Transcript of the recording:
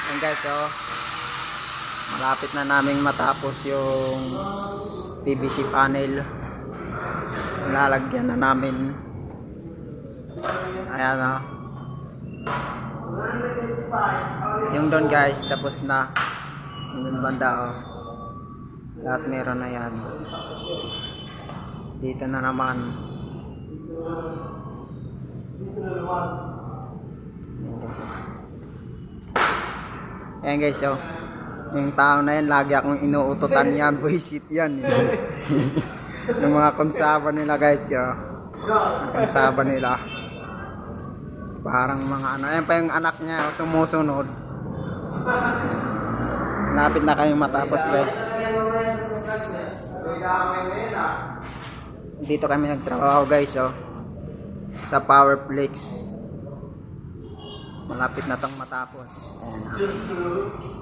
Yan guys, oh. Malapit na naming matapos yung PVC panel. Lalagyan na namin. Ayan, oh. Yung doon guys, tapos na. Yung doon banda, oh. Lahat meron na yan. Dito na naman. Ayan guys, oh. Yung tao na yan, lagi akong inuutotan yan. Buisit yan. Yung mga konsaba nila guys, oh. Konsaba nila. Parang mga ano. Ayan pa yung anak niya, sumusunod. Lapit na kayong matapos guys. Dito kami nagtrabaho guys, oh. Sa Powerflex. Malapit na tong matapos. Ayan.